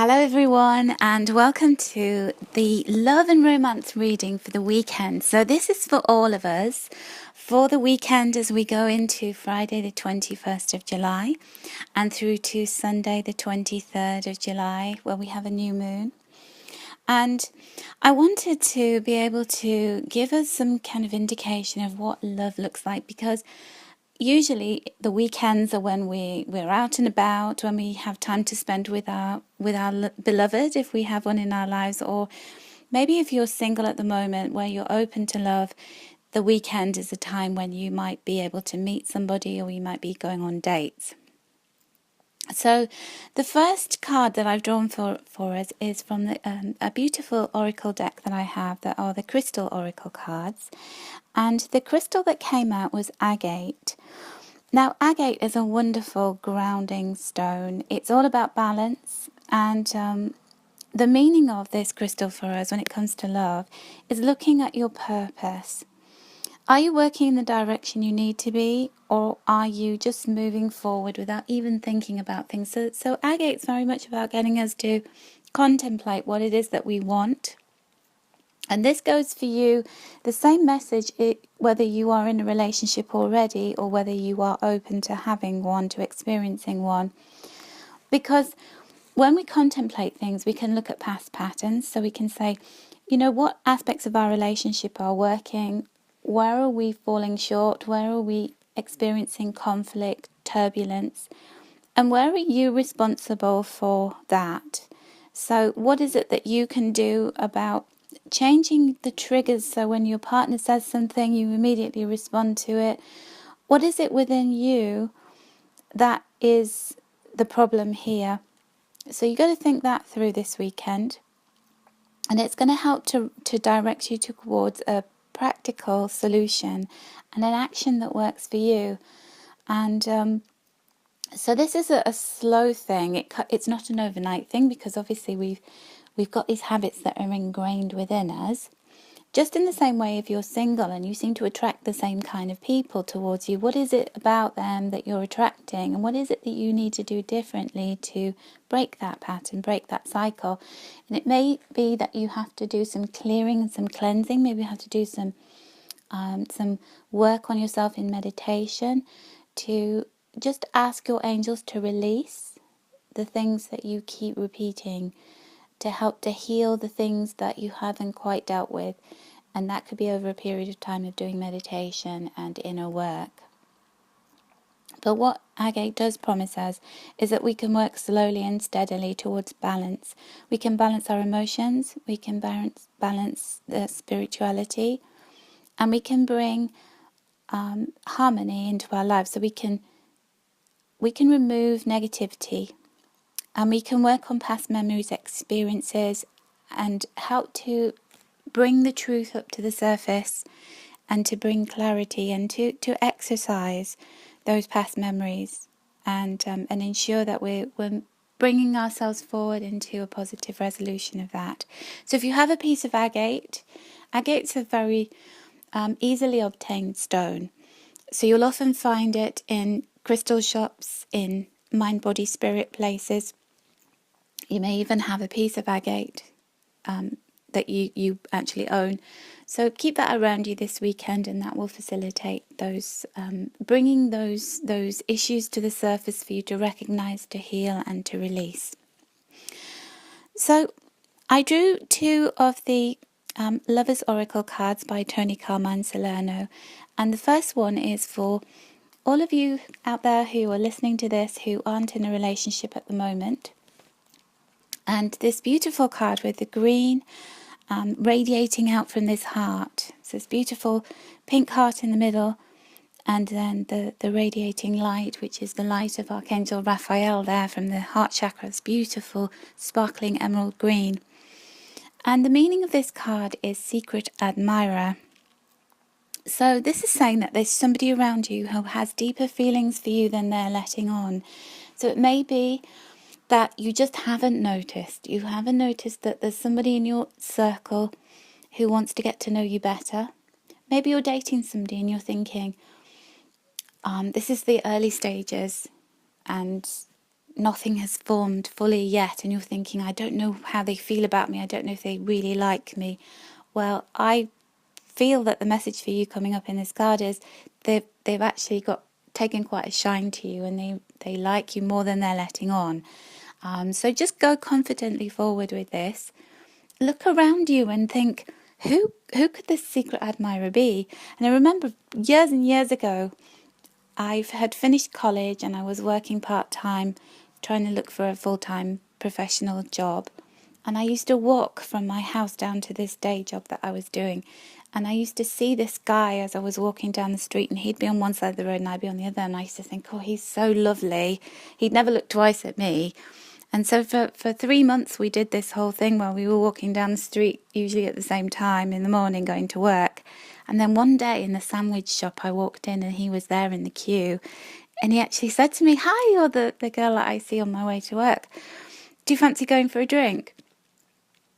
Hello, everyone, and welcome to the Love and Romance reading for the weekend. So, this is for all of us for the weekend as we go into Friday, the 21st of July, and through to Sunday, the 23rd of July, where we have a new moon. And I wanted to be able to give us some kind of indication of what love looks like, because usually the weekends are when we're out and about, when we have time to spend with our beloved, if we have one in our lives, or maybe if you're single at the moment where you're open to love, the weekend is a time when you might be able to meet somebody, or you might be going on dates. So the first card that I've drawn for us is from a beautiful oracle deck that I have, that are the crystal oracle cards. And the crystal that came out was agate. Now, agate is a wonderful grounding stone. It's all about balance, and the meaning of this crystal for us when it comes to love is looking at your purpose. Are you working in the direction you need to be, or are you just moving forward without even thinking about things? So agate's very much about getting us to contemplate what it is that we want. And this goes for you, the same message, whether you are in a relationship already or whether you are open to having one, to experiencing one. Because when we contemplate things, we can look at past patterns. So we can say, what aspects of our relationship are working? Where are we falling short? Where are we experiencing conflict, turbulence? And where are you responsible for that? So what is it that you can do about changing the triggers, so when your partner says something, you immediately respond to it? What is it within you that is the problem here? So you've got to think that through this weekend. And it's going to help to direct you towards a practical solution and an action that works for you. And so this is a slow thing. It's not an overnight thing, because obviously we've got these habits that are ingrained within us. Just in the same way, if you're single and you seem to attract the same kind of people towards you, what is it about them that you're attracting? And what is it that you need to do differently to break that pattern, break that cycle? And it may be that you have to do some clearing and some cleansing. Maybe you have to do some work on yourself in meditation, to just ask your angels to release the things that you keep repeating, to help to heal the things that you haven't quite dealt with. And that could be over a period of time of doing meditation and inner work. But what agate does promise us is that we can work slowly and steadily towards balance. We can balance our emotions, we can balance the spirituality, and we can bring harmony into our lives. So we can remove negativity, and we can work on past memories, experiences, and help to bring the truth up to the surface, and to bring clarity, and to exercise those past memories, and ensure that we're bringing ourselves forward into a positive resolution of that. So if you have a piece of agate's a very easily obtained stone. So you'll often find it in crystal shops, in mind, body, spirit places. You may even have a piece of agate that you actually own. So keep that around you this weekend, and that will facilitate those bringing those issues to the surface for you to recognize, to heal, and to release. So I drew two of the Lover's Oracle cards by Tony Carmine Salerno, and the first one is for all of you out there who are listening to this who aren't in a relationship at the moment. And this beautiful card with the green radiating out from this heart. So this beautiful pink heart in the middle, and then the radiating light, which is the light of Archangel Raphael there from the heart chakra. It's beautiful, sparkling emerald green. And the meaning of this card is secret admirer. So this is saying that there's somebody around you who has deeper feelings for you than they're letting on. So it may be that you just haven't noticed. You haven't noticed that there's somebody in your circle who wants to get to know you better. Maybe you're dating somebody and you're thinking, this is the early stages, and nothing has formed fully yet, and you're thinking, I don't know how they feel about me, I don't know if they really like me. Well, I feel that the message for you coming up in this card is they've actually got taken quite a shine to you, and they like you more than they're letting on. So just go confidently forward with this. Look around you and think, who could this secret admirer be? And I remember years and years ago, I had finished college and I was working part-time, trying to look for a full-time professional job. And I used to walk from my house down to this day job that I was doing. And I used to see this guy as I was walking down the street, and he'd be on one side of the road and I'd be on the other. And I used to think, oh, he's so lovely. He'd never look twice at me. And so for 3 months we did this whole thing where we were walking down the street, usually at the same time in the morning, going to work. And then one day in the sandwich shop I walked in and he was there in the queue. And he actually said to me, hi, you're the girl that I see on my way to work. Do you fancy going for a drink?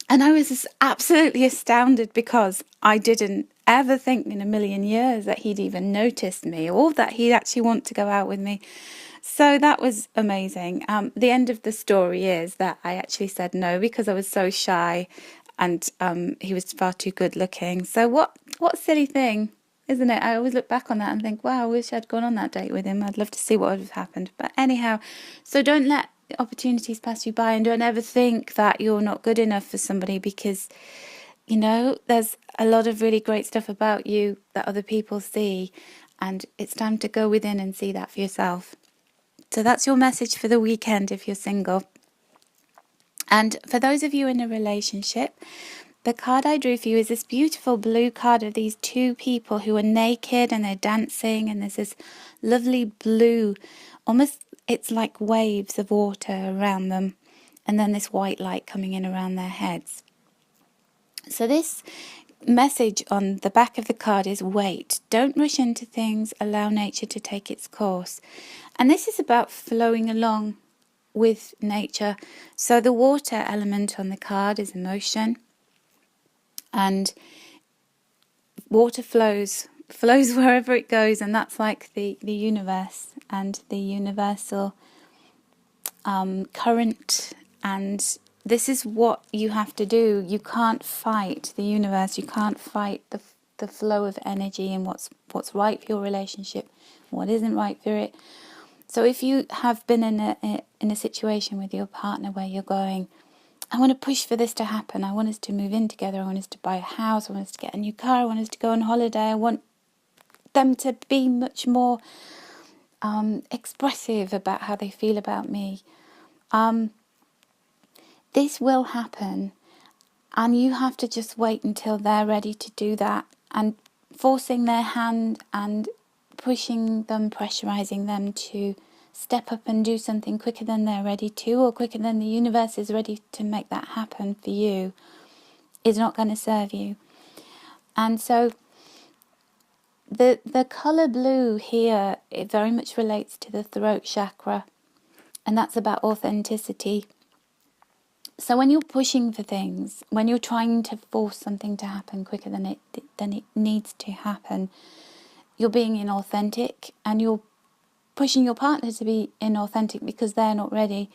And I was just absolutely astounded, because I didn't ever think in a million years that he'd even noticed me, or that he'd actually want to go out with me. So that was amazing. The end of the story is that I actually said no because I was so shy, and he was far too good looking. So what a silly thing, isn't it? I always look back on that and think, wow, I wish I'd gone on that date with him. I'd love to see what would have happened. But anyhow, so don't let opportunities pass you by, and don't ever think that you're not good enough for somebody, because there's a lot of really great stuff about you that other people see, and it's time to go within and see that for yourself. So that's your message for the weekend if you're single. And for those of you in a relationship, the card I drew for you is this beautiful blue card of these two people who are naked and they're dancing, and there's this lovely blue, almost it's like waves of water around them, and then this white light coming in around their heads. So this message on the back of the card is wait. Don't rush into things. Allow nature to take its course. And this is about flowing along with nature. So the water element on the card is emotion. And water flows wherever it goes. And that's like the universe and the universal current. And this is what you have to do. You can't fight the universe. You can't fight the flow of energy and what's right for your relationship, what isn't right for it. So if you have been in a situation with your partner where you're going, I want to push for this to happen. I want us to move in together. I want us to buy a house. I want us to get a new car. I want us to go on holiday. I want them to be much more expressive about how they feel about me. This will happen, and you have to just wait until they're ready to do that, and forcing their hand and pushing them, pressurizing them to step up and do something quicker than they're ready to, or quicker than the universe is ready to make that happen for you, is not going to serve you. And so the colour blue here, it very much relates to the throat chakra, and that's about authenticity. So when you're pushing for things, when you're trying to force something to happen quicker than it needs to happen, you're being inauthentic, and you're pushing your partner to be inauthentic because they're not ready.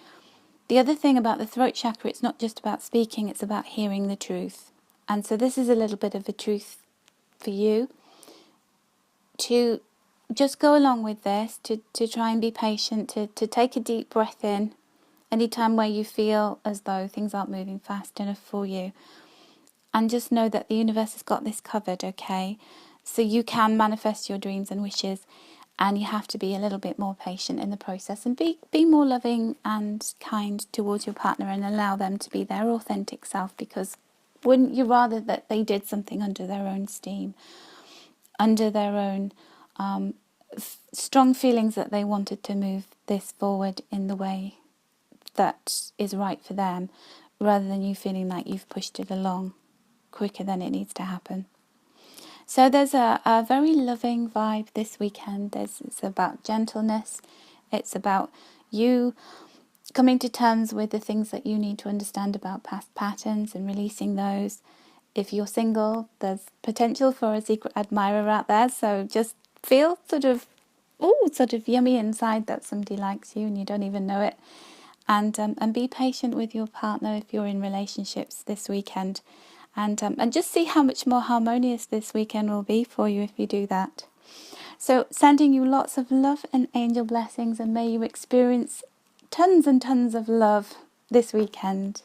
The other thing about the throat chakra, it's not just about speaking, it's about hearing the truth. And so this is a little bit of a truth for you, to just go along with this, to try and be patient, to take a deep breath in anytime where you feel as though things aren't moving fast enough for you. And just know that the universe has got this covered, okay? So you can manifest your dreams and wishes, and you have to be a little bit more patient in the process, and be more loving and kind towards your partner, and allow them to be their authentic self, because wouldn't you rather that they did something under their own steam, under their own strong feelings that they wanted to move this forward in the way that is right for them, rather than you feeling like you've pushed it along quicker than it needs to happen. So there's a very loving vibe this weekend. It's about gentleness. It's about you coming to terms with the things that you need to understand about past patterns and releasing those. If you're single, there's potential for a secret admirer out there. So just feel sort of yummy inside that somebody likes you and you don't even know it. and be patient with your partner if you're in relationships this weekend, and just see how much more harmonious this weekend will be for you if you do that. So sending you lots of love and angel blessings, and may you experience tons and tons of love this weekend.